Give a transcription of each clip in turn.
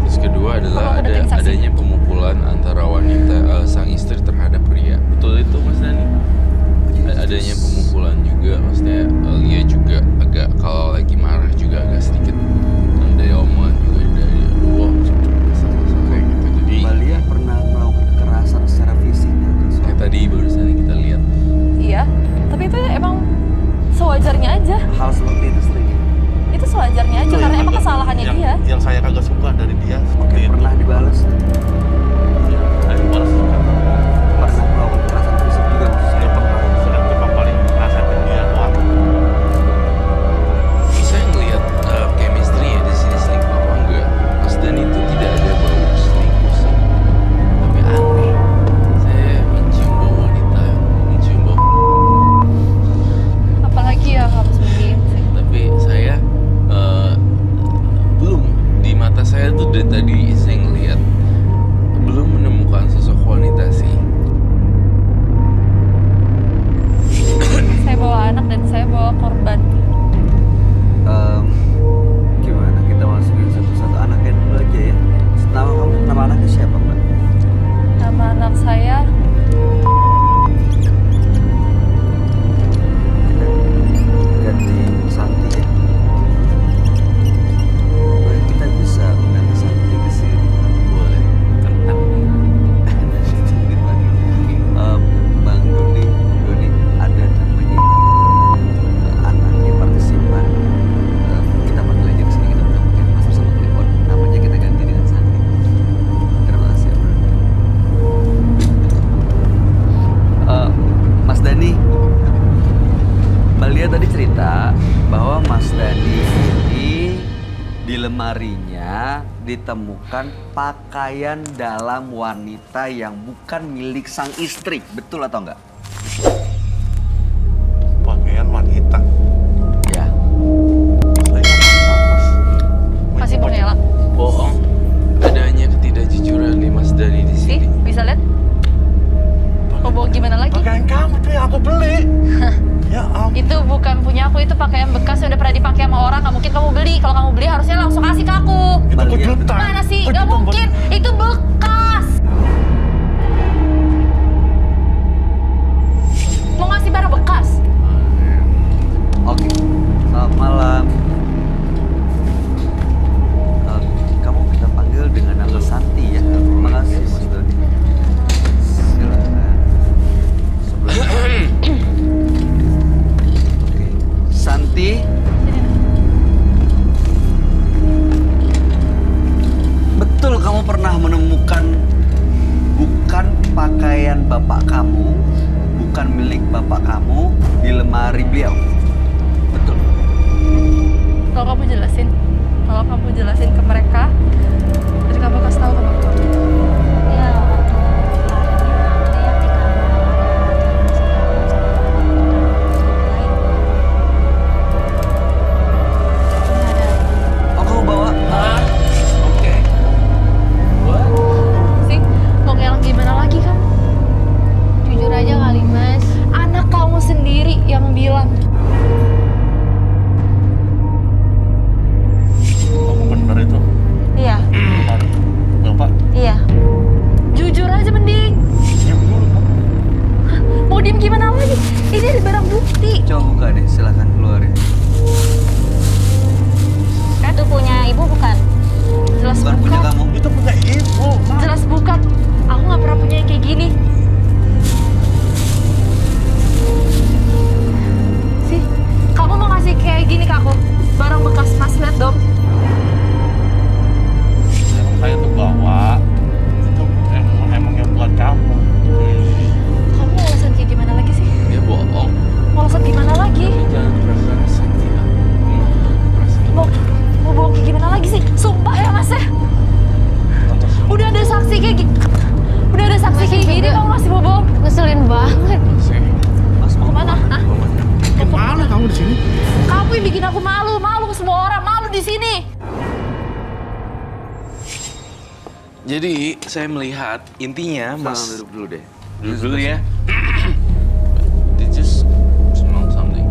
Terus kedua adalah adanya pemukulan antara wanita sang istri terhadap pria. Betul itu Mas Dani? Adanya pemukulan juga, maksudnya Lia juga agak kalau lagi marah juga agak sedikit dari omongan juga dari masalah kayak gitu. Jadi Mbak Lia pernah melakukan kekerasan secara fisik kayak tadi barusan kita lihat. Iya, tapi itu emang sewajarnya aja. hal seperti itu sering. Itu sewajarnya aja karena emang kesalahannya dia. Yang saya kagak suka dari dia seperti itu. Pernah dibalas? Saya balas juga. Pernah melakukan kekerasan fisik juga maksud Saya saya. pernah cuma paling nasihatin dia doang. Saya ngelihat chemistry ya di sini selingkuh apa enggak. Mas Dan itu tidak ada bau selingkuh sih. Tapi aneh. Saya mencium bau wanita, mencium bau. Apalagi ya harus begitu. Tapi saya belum di mata saya tuh dari tadi saya ngelihat belum menemukan sosok wanita sih. Saya bawa anak dan saya bawa korban. Gimana kita masukin satu-satu anaknya dulu aja ya. Nama anaknya siapa Mbak? Nama anak saya Kita ganti Santi ya. Boleh kita bisa mengganti Santi ke sini. Boleh. Kentang. Bang Doni, ada namanya anaknya partisipan. Kita panggil aja ke sini, kita udah pakai master sama telepon. Namanya kita ganti dengan Santi. Terima kasih ya, Bro. Mas Dani, Mbak Lia tadi cerita bahwa Mas Dani ini di lemarinya ditemukan pakaian dalam wanita yang bukan milik sang istri. Betul atau enggak? Pakaian wanita. Ya. Saya nggak tahu, Mas. masih mengelak. Bohong. Adanya ketidakjujuran nih Mas Dani di Sih, sini. bisa lihat? Mau bawa gimana lagi? Pakaian kamu tuh yang aku beli. Ya ampun. Itu bukan punya aku, itu pakaian bekas yang udah pernah dipakai sama orang. Nggak mungkin kamu beli. Kalau kamu beli harusnya langsung kasih ke aku. Itu Mbak Lia. kejutan. Mana sih? Nggak Kejutan mungkin. Itu bekas. Mau ngasih barang bekas? Oke. Selamat malam. Kamu kita panggil dengan nama Santi ya. Terima kasih Mas Doni. Silakan. Sebelah. Oke. Santi. Betul kamu pernah menemukan bukan pakaian bapak kamu, bukan milik bapak kamu di lemari beliau. Betul. Kalau kamu jelasin ke mereka, jadi kamu kasih tahu ke mereka. Ya, waktu larinya lihat di kamar Oh kamu bawa? Oke. What? Sih, mau ngelak gimana lagi kamu? jujur aja kali Mas. Anak kamu sendiri yang bilang. Kamu bener itu. Iya, Benar. Bapak, iya. Jujur aja mending. diam dulu, Pak. Mau diem gimana lagi? Ini ada barang bukti. Coba buka deh, silakan keluarin. Itu punya ibu bukan? Jelas Bukan punya bukan. kamu. Itu punya ibu, Mas. Jelas bukan. Aku nggak pernah punya yang kayak gini. Sih, kamu mau ngasih kayak gini ke aku? Barang bekas, Mas, lihat dong. Emang saya tuh bawa. Itu emang yang buat kamu. Kamu mau alasan kayak gimana lagi sih? Dia bohong. Mau alasan gimana lagi? Tapi jangan kekerasan ya. Kekerasan. Mau bawa kayak gimana lagi sih? Sumpah ya, Mas ya. Udah ada saksi kayak gini. Udah ada saksi kayak gini, kamu masih mau bohong? Ngeselin banget. Mas mau Kemana? Hah? Gimana kamu di sini? Kamu yang bikin aku malu, malu ke semua orang, malu di sini. Jadi saya melihat intinya Mas Mas duduk dulu deh. duduk dulu ya. They just smell something.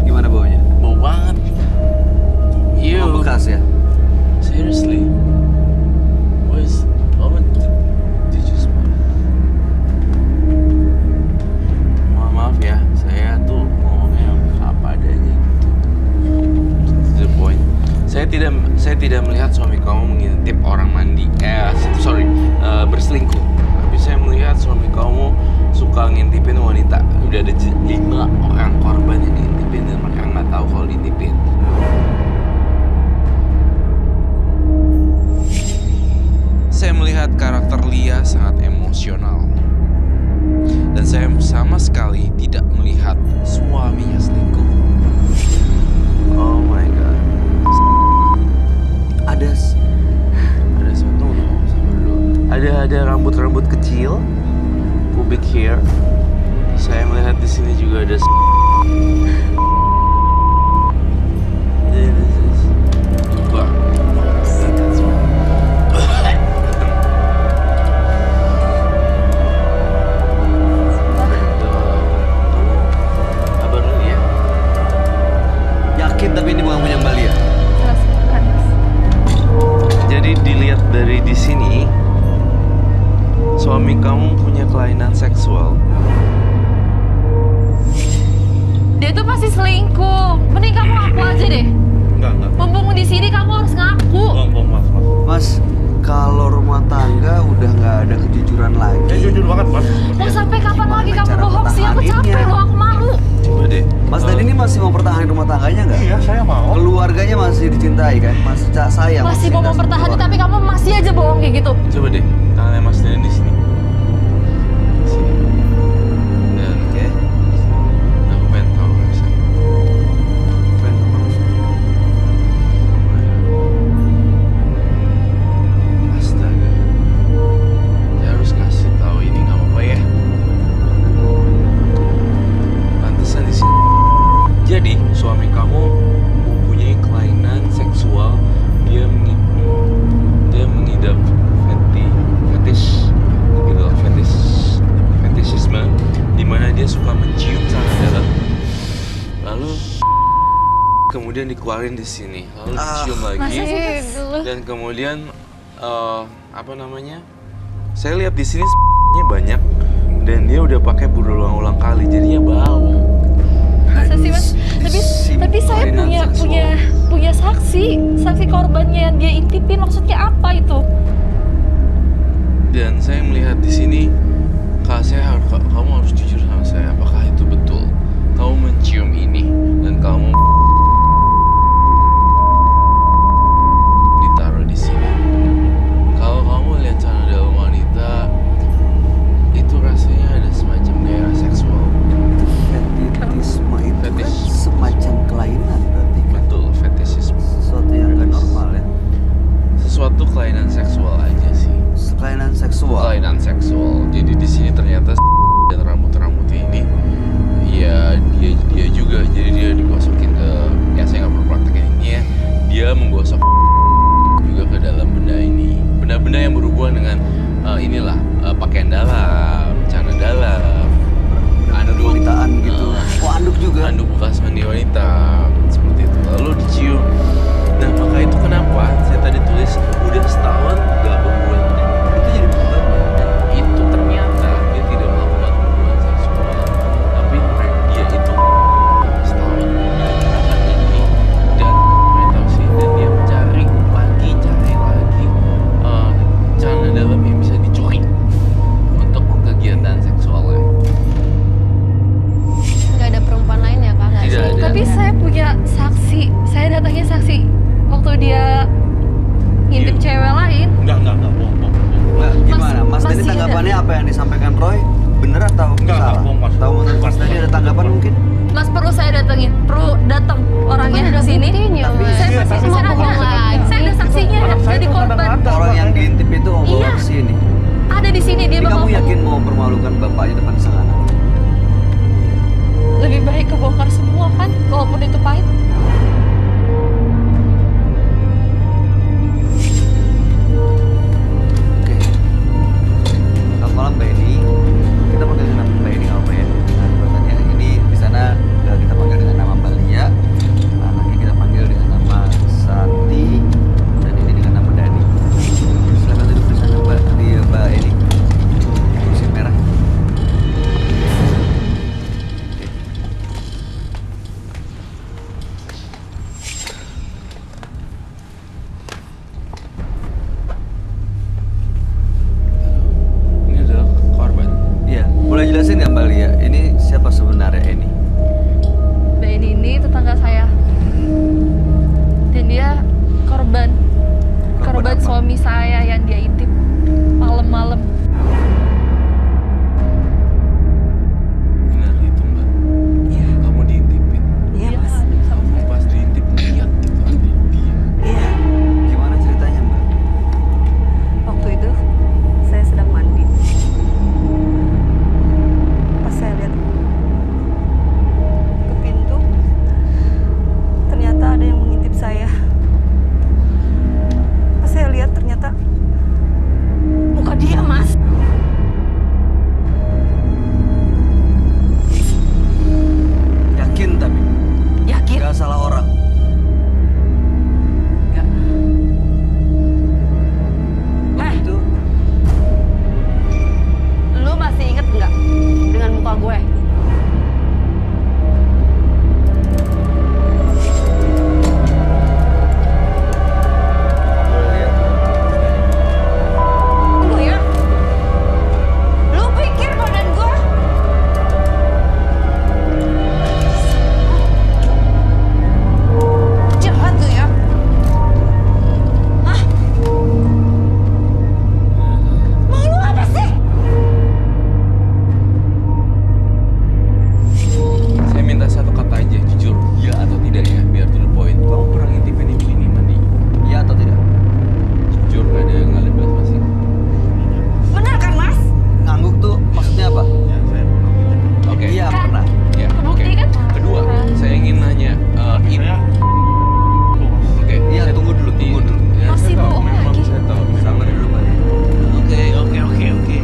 Gimana baunya? Bau banget. Bau Iya. bekas ya? Saya suami kamu mengintip orang mandi. Berselingkuh. Tapi saya melihat suami kamu suka ngintipin wanita. Udah ada 5 orang korban yang diintipin dan mereka nggak tahu kalau diintipin. Saya melihat karakter Lia sangat emosional. Dan saya sama sekali tidak melihat suaminya selingkuh. Oh my god. Ada Tunggu dulu, sabar dulu. Ada rambut-rambut kecil, pubic hair. Saya melihat di sini juga ada. Coba. Abang dulu ya. yakin tapi ini bukan punya Mbak Lia. Jelas bukan, Mas. Jadi dilihat dari di sini, suami kamu punya kelainan seksual. Dia tuh pasti selingkuh. Mending kamu ngaku aja deh. Enggak. Mumpung di sini kamu harus ngaku. Bohong, Mas. Mas, kalau rumah tangga udah nggak ada kejujuran lagi. Ya jujur banget, Mas. Mau sampai kapan Gimana lagi kamu cara bohong sih? Aku capek pertahaninnya? loh, aku malu. Coba deh. Mas Dani ini masih mau pertahanin rumah tangganya nggak? Iya, saya mau. Keluarganya masih dicintai kan? Masih sayang. Masih mau cinta mempertahankan keluarga. tapi kamu masih aja bohong kayak gitu. Coba deh, tangannya Mas Dani di sini. Di sini. Dan Oke. aku pengen tahu rasanya. Pengen apa, Mas? Astaga. Saya harus kasih tahu ini nggak apa-apa ya. Pantesan di sini. Jadi suami kamu mempunyai kelainan seksual. Dia mengidap fetish gitu loh, fetishisme, di mana dia suka mencium sana dalam, lalu kemudian dikeluarin di sini, lalu dicium lagi, Masa sih, Mas? dan kemudian apa namanya? Saya lihat di sini banyak dan dia udah pakai berulang-ulang kali, jadinya bau. Masa sih, Mas? Tapi saya punya saksi korbannya yang dia intipin. Maksudnya apa itu? Dan saya melihat di sini, kamu harus jujur sama saya. Apakah itu betul? Kamu mencium ini dan kamu ditaruh di sini. Kalau kamu lihat celana dalam wanita, itu rasanya ada semacam gairah seksual. Fetishisme itu kan Fetish. semacam kelainan berarti kan? Betul, fetishisme. Sesuatu yang nggak normal ya. Sesuatu kelainan seksual aja sih. Kelainan seksual. Kelainan seksual. Jadi di sini ternyata dan rambut-rambutnya ini, ya dia juga. Jadi dia digosokin ke, ya saya nggak perlu praktekin ini ya. Dia menggosok juga ke dalam benda ini. Benda-benda yang berhubungan dengan pakaian dalam, celana dalam, anduk Wanitaan gitu. Oh, anduk juga. anduk bekas mandi wanita seperti itu. Lalu dicium. Nah maka itu kenapa saya tadi tulis udah setahun gak berbulan. Itu jadi beban. Itu ternyata dia tidak melakukan hubungan seksual, tapi dia itu setahun melakukan ini dan saya tahu sih, dan dia cari lagi celana dalam yang bisa dicuri untuk kegiatan seksualnya. Nggak ada perempuan lain ya, Kak? Nggak Tidak sih? ada. Tapi saya punya saksi. Saya datangin saksi waktu dia ngintip cewek lain. Enggak, bohong. Nah, gimana? Mas masih Dani ada. tanggapannya apa yang disampaikan Roy? Bener atau Enggak, salah? bohong, Mas. Tahu menurut Mas Dani ada tanggapan mungkin? Mas perlu saya datengin, perlu datang orangnya Kan ke ada sini. buktinya, Tapi Mas. Saya Iya, masih tapi saya kan ada. bohong lagi. Saya ada saksinya Anak saya jadi tuh korban. kadang-kadang Orang yang diintip itu mau bawa Iya. ke sini. Ada di sini dia Jadi bakal kamu yakin mau permalukan bapaknya depan sang anak? lebih baik kebongkar semua kan, walaupun itu pahit. Oke. Selamat malam Mbak Eni. Kita panggil dengan Mbak Eni nggak apa ya? Nah, pertanyaannya ini di sana kita panggil dengan nama Mbak Lia. Anaknya kita panggil dengan nama Santi. jelasin nggak Mbak Lia, ini siapa sebenarnya Eni? Mbak Eni ini tetangga saya. Dan dia korban Korban apa? suami saya yang dia intip malam-malam. Benar itu Mbak. Iya. Kamu diintipin. Iya, Dia Mas. ngadu sama Kamu saya. pas diintip lihat gitu ada dia. Iya. Gimana ceritanya Mbak? Waktu itu saya sedang mandi. Pas saya lihat ke pintu, ternyata ada yang mengintip saya. Pas saya lihat ternyata muka dia, Mas. Yakin tapi? Yakin? Gak salah orang? Enggak. Waktu itu Lu masih inget nggak dengan muka gue? boleh lihat. Tunggu ya. Lu pikir badan gue? Jahat lu ya. Hah? Mau lu apa sih? Saya minta satu kata aja, jujur, ya atau tidak ya, biar to the point. Kamu pernah ngintipin ibu ini mandi? Iya atau tidak? Jujur, nggak ada basa-basi. Benar kan, Mas? Ngangguk tuh maksudnya apa? Ya, saya pernah gitu. Oke. Iya pernah. Ya, Kebukti oke. kan? Kedua, saya ingin nanya, ini. Saya tuh, Mas. Oke. Iya tunggu dulu. Ya, Masih saya tahu, bohong memang lagi. saya tahu. Sabar dulu Mbak. Oke.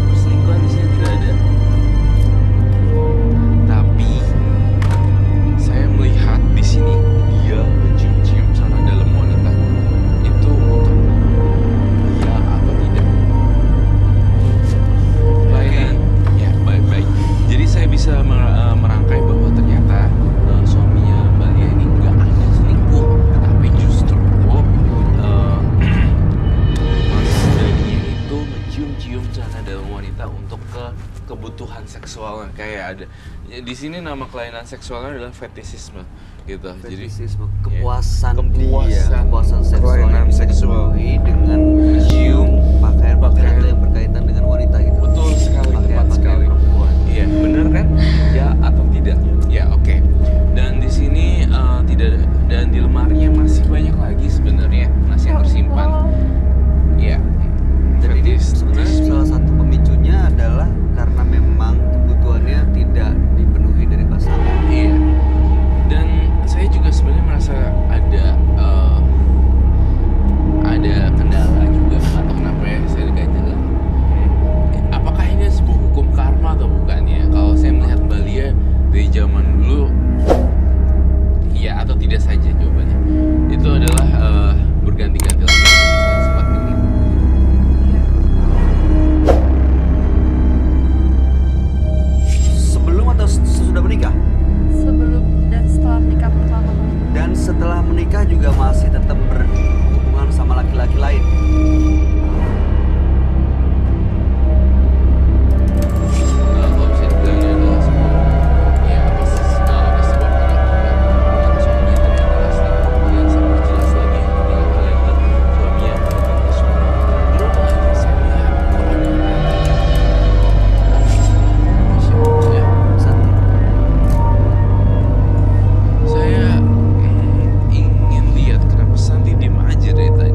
Perselingkuhan di sini tidak ada. Tapi saya melihat di sini dia mencium-cium sana dalam wanita. Itu untuk iya atau tidak? Lain. Ya, baik. Jadi saya bisa merangkai bahwa ternyata suaminya Mbak Lia ini nggak ada selingkuh, tapi justru Mas Dani itu mencium-cium sana dalam wanita untuk kebutuhan seksualnya. Kayak ada di sini nama kelainan seksualnya adalah fetisisme gitu. Fetisisme, Jadi kepuasan kepuasan, dia, kepuasan seksual kelainan yang bisa seksual. dipenuhi dengan mencium pakaian-pakaian yang berkaitan dengan wanita gitu. betul sekali, tepat Pakaian-pakaian sekali. perempuan. Iya, benar kan? Ya atau tidak? Ya, oke. Dan di sini tidak, dan di lemarinya masih banyak lagi sebenarnya masih yang tersimpan. Ya. Dan ini sebenarnya salah satu pemicunya adalah karena memang kebutuhannya tidak dipenuhi dari pasangan. Iya. Dan saya juga sebenarnya merasa ada kendala juga, nggak tahu kenapa ya saya ganjel. Apakah ini sebuah hukum karma atau bukan ya? Kalau saya melihat Mbak Lia dari zaman dulu, iya atau tidak saja jawabannya. Itu adalah berganti-ganti lagi sempat ini. Sebelum atau sesudah menikah? Sebelum dan setelah menikah pertama. Dan setelah menikah juga masih tetap berhubungan sama laki-laki lain. Kalau bisa dibilang ini adalah sebuah, ya ada sebuah pengakuan suaminya ternyata selingkuh. Dan saya perjelas lagi yang ketiga kali adalah suaminya ternyata suami. Belum lagi saya lihat kok ada ya, Santi. saya ingin lihat kenapa Santi diem aja dari tadi.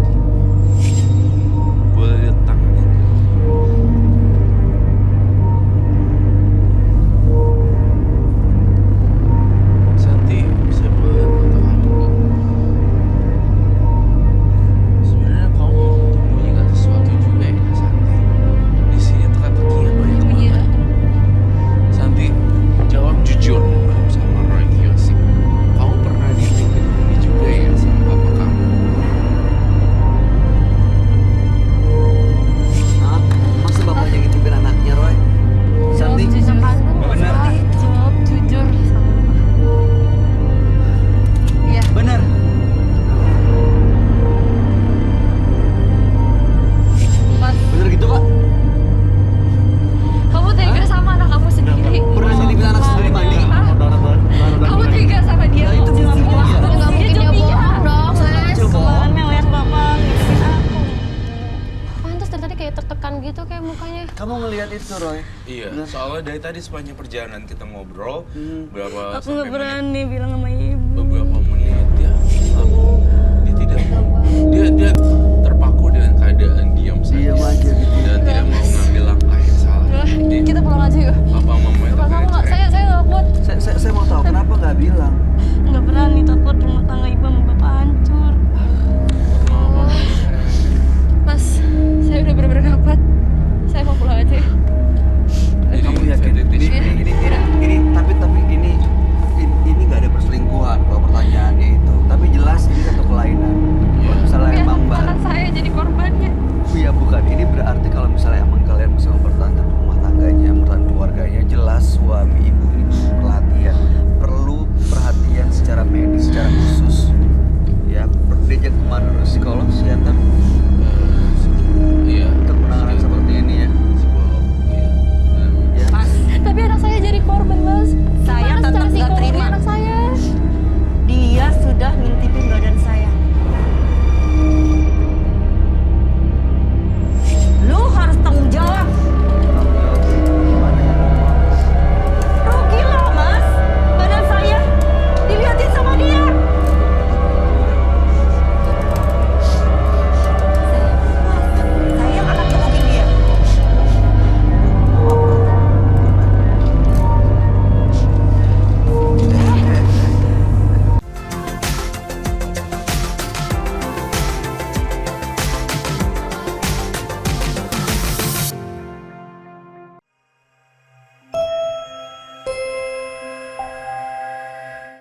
lihat itu, Roy. Iya, soalnya dari tadi sepanjang perjalanan kita ngobrol berapa Aku nggak sampai menit berani bilang sama ibu.